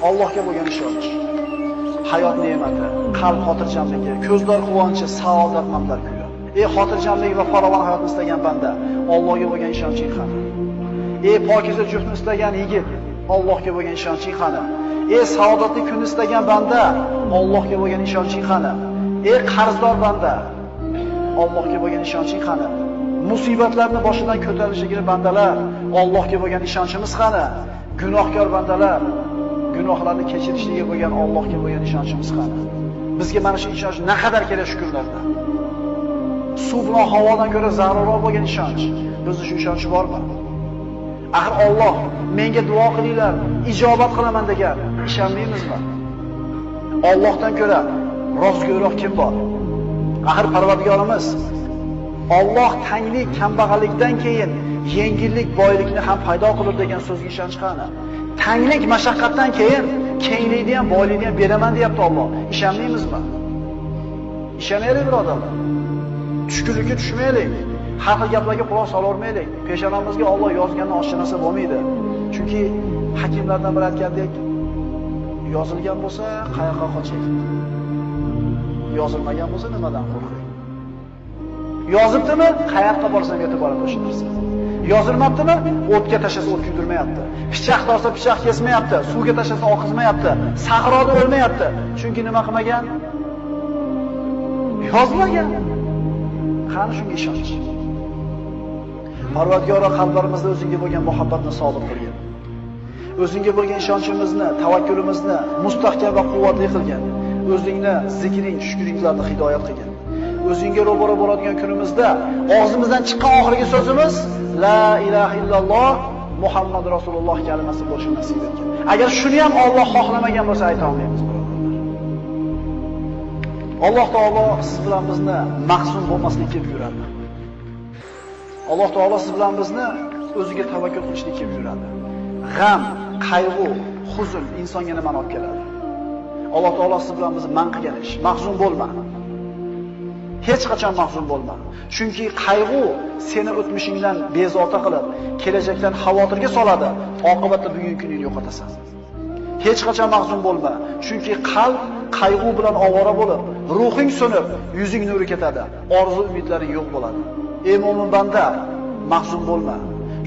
Allohga bo'lgan ishonch, hayot ne'mati, qalb xotirjamligi, ko'zlar quvonchi, saodat manblar kuyi. Xotirjamlik va farovon hayotni istagan banda, Allohga bo'lgan ishonching qani? Pokiza juftni istagan yigit, Allohga bo'lgan ishonching qani? Saodatli kunni istagan banda, Allohga bo'lgan ishonching qani? Qarzdor banda, Allohga bo'lgan ishonching qani? Musibatlarni boshidan ko'tarishligini bandalar, Allohga bo'lgan ishonchimiz qani? Gunohkor bandalar, gunohlarni kechirishligiga bo'lgan Allohga bo'lgan ishonchimiz qani? Bizga mana shu ishonch naqadar kerak shu kunlarda. Suv bilan havodan ko'ra zarurroq bo'lgan ishonch. Bizda shu ishonch bormi? Axir Alloh menga duo qilinglar, ijobat qilaman degan, ishonmaymizmi? Allohdan ko'ra rostgo'yroq kim bor? Axir Parvardigorimiz Alloh tanglik, kambag'allikdan keyin yengillik, boylikni ham paydo qilib degan so'zga ishonch qani? Tanglik, mashaqqatdan keyin kenglikni ham, boylikni ham beraman deyapti Alloh. Ishonmaymizmi? Ishonaylik birodarlar. Tushkunlikka tushmaylik. Har xil gaplarga quloq solavermaylik. Peshonamizga Alloh yozganini oshcha narsa bo'lmaydi. Chunki hakimlardan biri aytgandek, yozilgan bo'lsa qayoqqa qoching? Yozilmagan bo'lsa nimadan qo'rqing? Yozibdimi? Qayoqqa borsam yetib boradi o'sha narsa. Yozilmabdimi? O'tga tashlasa o't kuydirmayapti. Pichoq torsa pichoq kesmayapti, suvga tashlasa oqizmayapti, sahroda o'lmayapti. Chunki nima qilmagan? Yozmagan. Qani shunga ishonch. Parvardigor qalblarimizda o'zingga bo'lgan muhabbatni sodir qilgin. O'zingga bo'lgan ishonchimizni, tavakkulimizni mustahkam va quvvatli qilgin. O'zingni zikring, shukringlarni hidoyat qilgin. O'zingga ro'baro bo'ladigan kunimizda og'zimizdan chiqqan oxirgi so'zimiz la ilaha illalloh Muhammad Rasululloh kalimasi bo'lishini nasib etgin. Agar shuni ham Alloh xohlamagan bo'lsa ayta olmaymiz, birodarlar. Alloh taolo siz bilan bizni mahzun bo'lmaslikka buyuradi. Alloh taolo siz bilan bizni o'ziga tavakkul qilishlikka buyuradi. G'am, qayg'u, huzn insonga nima olib keladi? Alloh taolo siz bilan bizni man qilgan ish. Mahzun bo'lma. Hech qachon mahzun bo'lma. Chunki qayg'u seni o'tmishingdan bezovta qilib, kelajakdan xavotirga soladi. Oqibatda bugungi kuningni yo'qotasan. Hech qachon mahzun bo'lma. Chunki qalb qayg'u bilan ovora bo'lib, ruhing so'nib, yuzing nuri ketadi. Orzu umidlaring yo'q bo'ladi. Ey mo'min banda, mahzun bo'lma.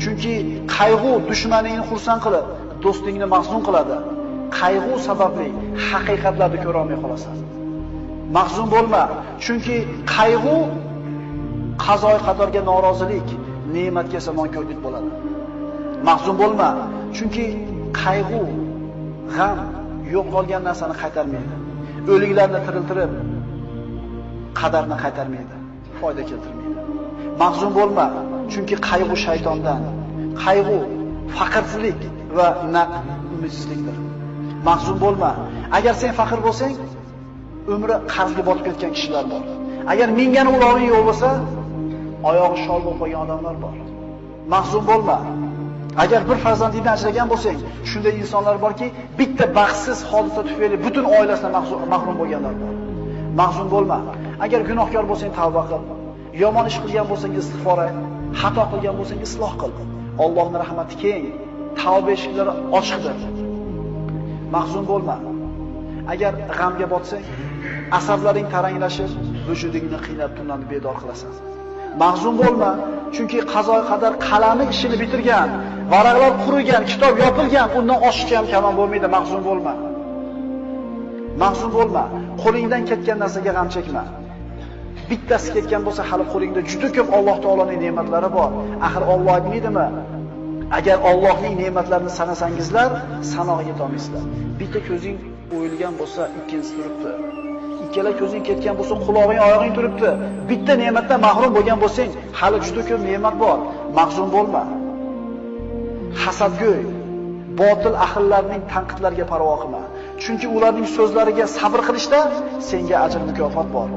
Chunki qayg'u dushmaningni xursand qilib, do'stingni mahzun qiladi. Qayg'u sababli haqiqatlarni ko'ra olmay qolasan. Mahzun bo'lma, chunki qayg'u qazoy qadorga norozilik, ne'matga samonko'rlik bo'ladi. Mahzun bo'lma, chunki qayg'u, g'am yo'q qolgan narsani qaytarmaydi. O'liklarni tiriltirib, qadarni qaytarmaydi, foyda keltirmaydi. Mahzun bo'lma, chunki qayg'u shaytondan, qayg'u faqirlik va naq umidsizlikdir. Mahzun bo'lma. Agar sen faqir bo'lsang, umri qarzga botib ketgan kishilar bor. Agar mingani uloving yo'q bo'lsa, oyog'i shol bo'lib qolgan odamlar bor. Mahzun bo'lma. Agar bir farzandingdan ajragan bo'lsang, shunday insonlar borki, bitta baxtsiz hodisa tufayli butun oilasidan mahrum bo'lganlar bor. Mahzun bo'lma. Agar gunohkor bo'lsang, tavba qil. Yomon ish qilgan bo'lsang, istig'for et. Xato qilgan bo'lsang, isloh qil. Allohning rahmati keng, tavba eshiklari ochiqdir. Mahzun bo'lma. Agar g'amga botsang, asablaring taranglashib, vujudingni qiynab tunlanib bedor qilasan. Mahzun bo'lma, chunki qazo qadar qalami ishini bitirgan, varaqlar qurigan, kitob yopilgan, undan oshiqcha ham kamon bo'lmaydi. Mahzun bo'lma. Mahzun bo'lma. Qo'lingdan ketgan narsaga g'am chekma. Bittasi ketgan bo'lsa, hali qo'lingda juda ko'p Alloh taoloning ne'matlari bor. Axir Alloh aytmaydimi? Agar Allohning ne'matlarini sanasangizlar, sanoqqa yeta olmaysizlar. Bitta ko'zing o'yilgan bo'lsa, ikkinchisi turibdi. Ikkala ko'zing ketgan bo'lsa, quloqing, oyog'ing turibdi. Bitta ne'matdan mahrum bo'lgan bo'lsang, hali juda ko'p ne'mat bor. Mahzun bo'lma. Hasadgo'y, botil ahillarning tanqidlariga parvo qilma. Chunki ularning so'zlariga sabr qilishda senga ajr mukofot bor.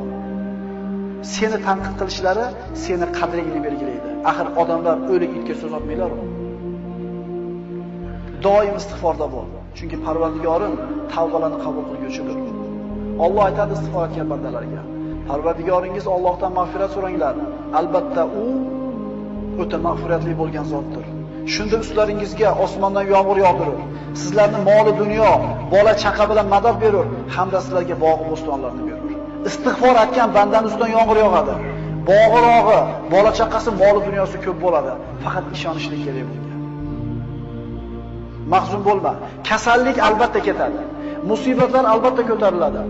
Seni tanqid qilishlari seni qadringni belgilaydi. Axir odamlar o'lik itga so'z otmaylar-ku. Doim istig'forda bo'l. Chunki Parvardigorim tavbalarni qabul qilguvchidir. Alloh aytadi istig'for etgan bandalarga: Parvardigoringiz Allohdan mag'firat so'ranglar. Albatta u o'ta mag'firatli bo'lgan zotdir. Shunda ustlaringizga osmondan yomg'ir yog'dirib, sizlarni moli dunyo bola chaqa bilan madad berur, hamda sizlarga bog' bo'stonlarni berur. Istig'for aytgan bandaning ustidan yomg'ir yog'adi. Bog'irog'i, bola chaqasi, moli dunyosi ko'p bo'ladi. Faqat ishonishlik kerak bunga. Mahzun bo'lma. Kasallik albatta ketadi. Musibatlar albatta ko'tariladi.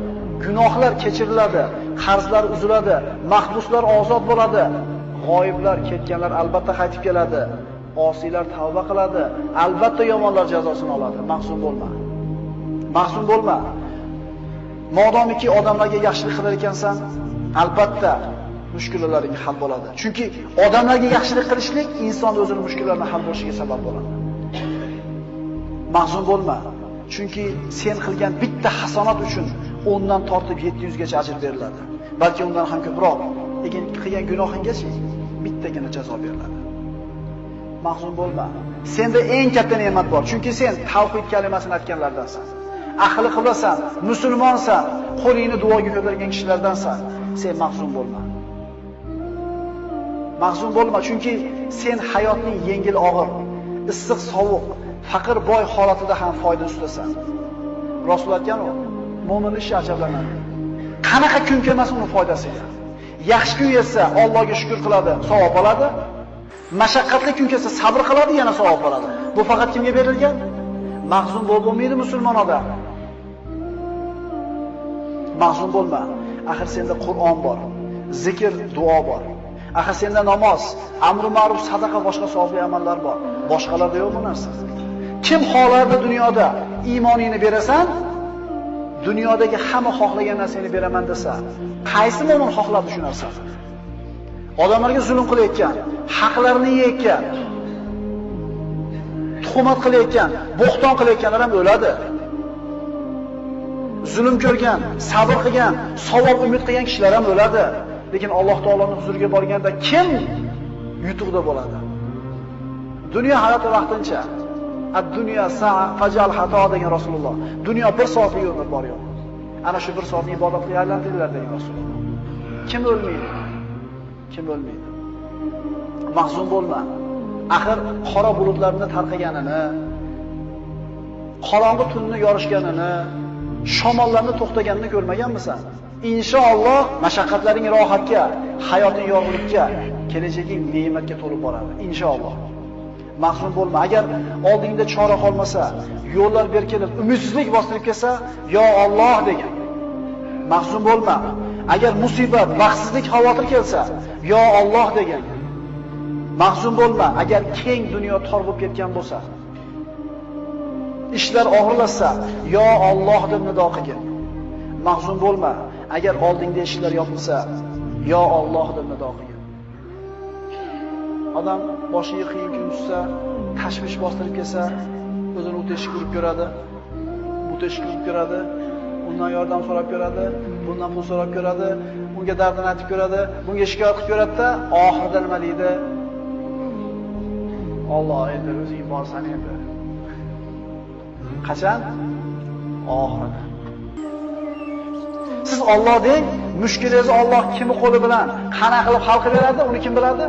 Gunohlar kechiriladi, qarzlar uziladi, mahbuslar ozod bo'ladi. G'oyiblar, ketganlar albatta qaytib keladi. Osiylar tavba qiladi, albatta yomonlar jazosini oladi. Mahzun bo'lma. Mahzun bo'lma. Modomiki odamlarga yaxshilik qilar ekansan, albatta mushkullalaring hal bo'ladi. Chunki odamlarga yaxshilik qilishlik inson o'zining mushkullarini hal bo'lishiga sabab bo'ladi. Mahzun bo'lma. Chunki sen qilgan bitta hasonat uchun 10 dan tortib 700 gacha ajr beriladi. Balki undan ham ko'proq. Lekin qilgan gunohinggacha bittagina jazo beriladi. Mahzun bo'lma. Senda eng katta ne'mat bor. Chunki sen tavhid kalimasini aytganlardansan. Ahli qiblasan, musulmonsan, qo'lingni duoga ko'targan kishilardansan. Sen mahzun bo'lma. Mahzun bo'lma, chunki sen hayotning yengil og'ir, issiq sovuq, faqir boy holatida ham foyda ustasan. Rasul aytgan-ku, mo'min ishi ajablanadi. Qanaqa kun kelmasa uni foydasiga. Yaxshi kun yetsa Allohga shukr qiladi, savob oladi. Mashaqqatli kun kelsa sabr qiladi, yana savob oladi. Bu faqat kimga berilgan? Mahzun bo'lmaydi musulmon odam. Mahzun bo'lma. Axir senda Qur'on bor, zikr, duo bor. Axir senda namoz, amr ma'ruf, sadaqa, boshqa savobli amallar bor. Boshqalarda yo'q bu narsa. Kim xohlardi dunyoda iymoningni berasan, dunyodagi hamma xohlagan narsani beraman desa, qaysi mo'min xohladi shu narsani? Odamlarga zulm qilayotgan, haqlarini yeyotgan, tuhmat qilayotgan, bo'xton qilayotganlar ham o'ladi. Zulm ko'rgan, sabr qilgan, savob umid qilgan kishilar ham o'ladi. Lekin Alloh taoloning huzuriga borganda kim yutuqda bo'ladi? Dunyo hayoti vaqtincha. Ad-dunya sa'a fajal hato degan Rasululloh. Dunyo 1 soatlik umr bor yo'q. Ana shu 1 soatni ibodatga aylantiringlar degan Rasululloh. Kim o'lmaydi? Kim o'lmaydi? Mahzun bo'lma. Axir qora bulutlarning tarqaganini, qorong'i tunni yorishganini, shamollarning to'xtaganini ko'rmaganmisan? Inshaalloh mashaqqatlaring rohatga, hayoting yorug'likka, kelajaging ne'matga to'lib boradi. Inshaalloh. Mahzun bo'lma. Agar oldingda chora qolmasa, yo'llar berkilib, umidsizlik bostirib kelsa, yo Alloh degan. Mahzun bo'lma. Agar musibat, baxtsizlik, xavotir kelsa, yo Alloh degan. Mahzun bo'lma. Agar keng dunyo tor bo'lib ketgan bo'lsa, ishlar og'irlashsa, yo Alloh deb nido qilgin. Mahzun bo'lma. Agar oldingda eshiklar yopilsa, yo Alloh deb nido qilgin. Odam boshiga qiyin kun tushsa, tashvish bostirib kelsa, o'zini o'tishga urib ko'radi, o'tishga urib ko'radi, undan yordam so'rab ko'radi, bundan pul so'rab ko'radi, unga dardini aytib ko'radi, bunga shikoyat qilib ko'radi-da, oxirida nima deydi? Alloh endi o'zing borsan endi. Qachon? Oxirida. Siz Alloh deng, mushkulingizni Alloh kimi qo'li bilan qana qilib hal qilib beradi, uni kim biladi?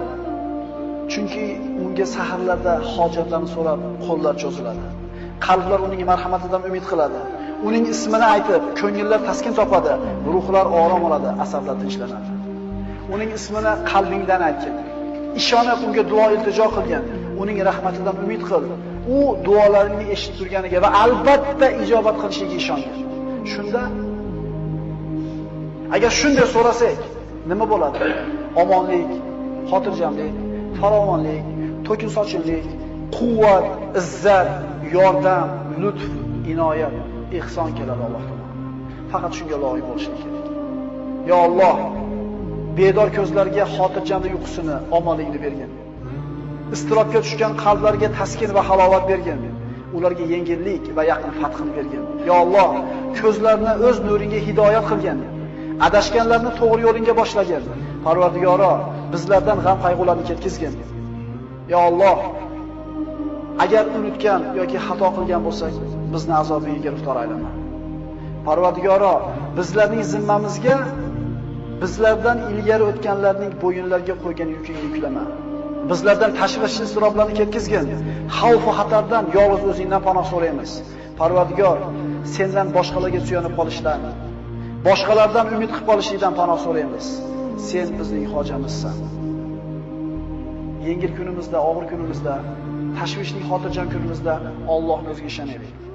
Chunki unga saharlarda hojatlarni so'rab qo'llar cho'ziladi. Qalblar uning marhamatidan umid qiladi. Uning ismini aytib, ko'ngillar taskin topadi, ruhlar orom oladi, asablar tinchlanadi. Uning ismini qalbingdan aytgin. Ishonib unga duo iltijo qilgin. Uning rahmatidan umid qil. U duolaringni eshitib turganiga va albatta ijobat qilishiga ishongin. Shunda agar shunday so'rasak, nima bo'ladi? Omonlik, xotirjamlik, farovonlik, to'kin sochinlik, quvvat, izzat, yordam, lutf, inoyat, ihson keladi Alloh tomonidan. Faqat shunga loyiq bo'lishlik kerak. Yo Alloh, bedor ko'zlarga xotirjamlik uyqusini, omonlikni bergin. Istirobga tushgan qalblarga taskin va halovat bergin. Ularga yengillik va yaqin fathini bergin. Yo Alloh, ko'zlarni o'z nuringga hidoyat qilgin. Adashganlarni to'g'ri yo'lingga boshlagin. Parvardigoro, bizlardan g'am qayg'ularni ketkizgin. Yo Alloh, agar unutgan yoki xato qilgan bo'lsak, bizni azobiga giriftor aylama. Parvardigoro, bizlarning zimmamizga bizlardan ilgari o'tganlarning bo'yinlariga qo'ygan yukini yuklama. Bizlardan tashvish, iztiroblarni ketkizgin. Xavf va xatardan yolg'iz o'zingdan panoh so'raymiz. Parvardigor, sendan boshqalarga suyanib qolishdan, boshqalardan umid qilib qolishlikdan panoh so'raymiz. Sen bizning hojamizsan. Yengil kunimizda, og'ir kunimizda, tashvishli xotirjam kunimizda Allohning o'ziga ishonaylik.